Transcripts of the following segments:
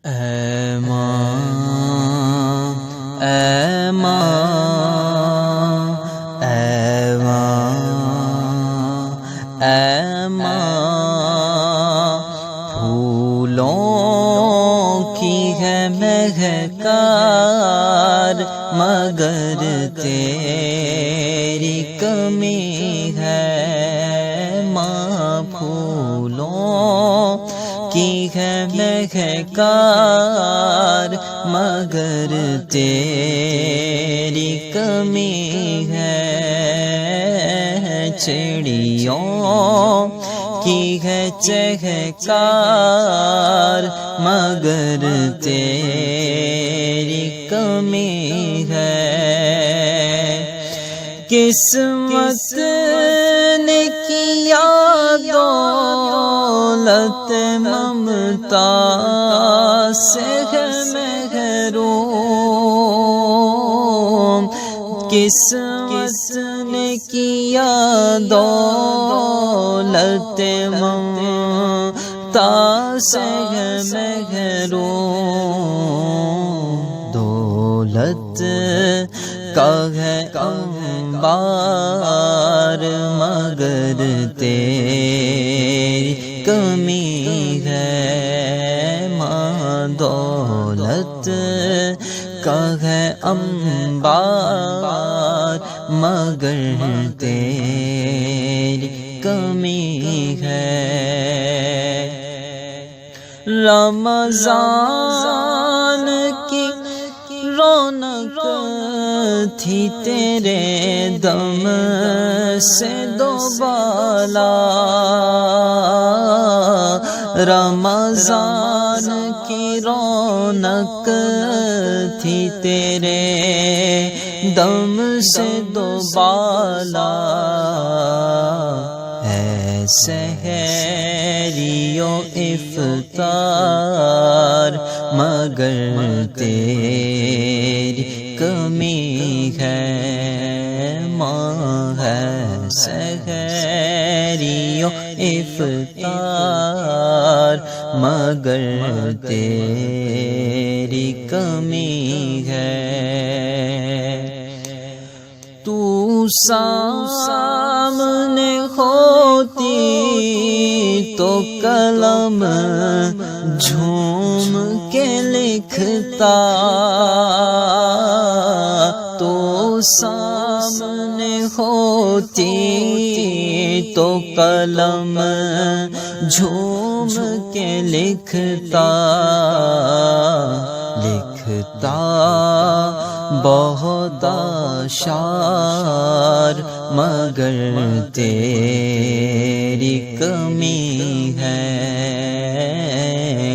اے ماں اے ماں اے ماں اے ماں، پھولوں کی ہے مہکار مگر تیری کمی ہے ماں، پھولوں کی ہے مہکار مگر تیری کمی ہے، چڑیوں کی ہے چہکار مگر تیری کمی ہے، قسمت نے کیا دولت ممتا سے ہے محروم، قسمت نے کیا دولت ممتا سے ہے محروم، دولت کا ہے انبار مگر تیری کمی ہے ماں، دولت کا ہے انبار مگر تیری کمی ہے، رمضان کی رونق تھی تیرے دم سے دوبالا، رمضان کی رونق تھی تیرے دم سے دوبالا، اے سحری و افطار مگر تیری کمی ہے ماں، ہے سحری و افطار مگر تیری کمی ہے، تو سامنے ہوتی تو قلم جھوم کے لکھتا، تو سامنے ہوتی تو قلم جھوم کے لکھتا، لکھتا بہت اشعار مگر تیری کمی ہے،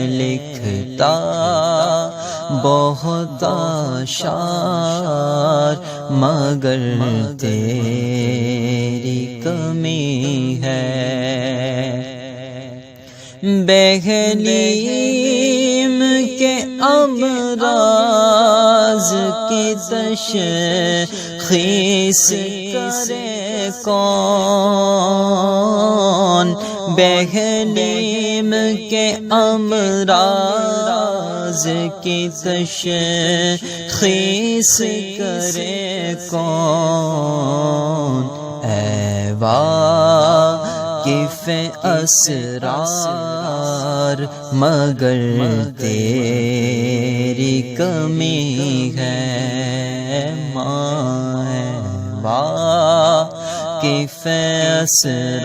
لکھتا بہت اشعار مگر تیری کمی ہے، بحلیم کے امراض کی تشخیص کرے کون، بحلیم کے امراض کی تشخیص کرے کون، اے واقف اسرار مگر تیری کمی ہے ماں، اے واقف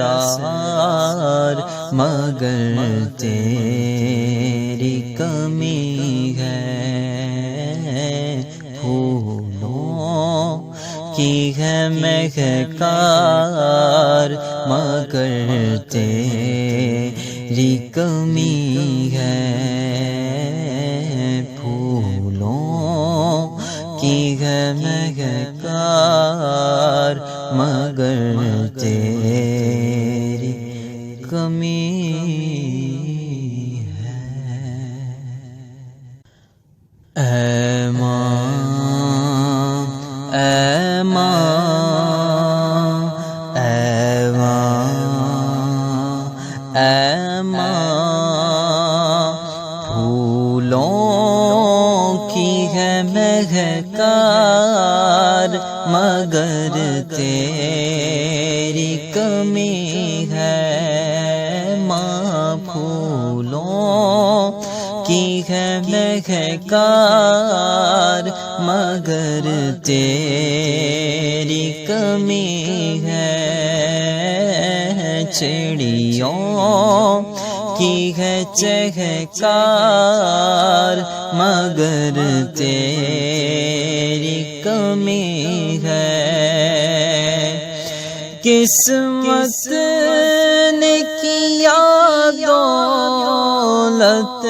اسرار مگر تیری کمی ہے، پھولوں کی ہے مہکار مگر تیری کمی ہے، پھولوں کی ہے مہکار مگر تیری کمی ہے، اے ماں اے ماں اے ماں اے ماں، پھول پھولوں کی ہے مہکار مگر تیری کمی ہے ماں، پھولوں کی ہے مہکار مگر تیری کمی ہے، چڑیوں کی ہے چہکار مگر تیری کمی ہے، قسمت نے کیا دولت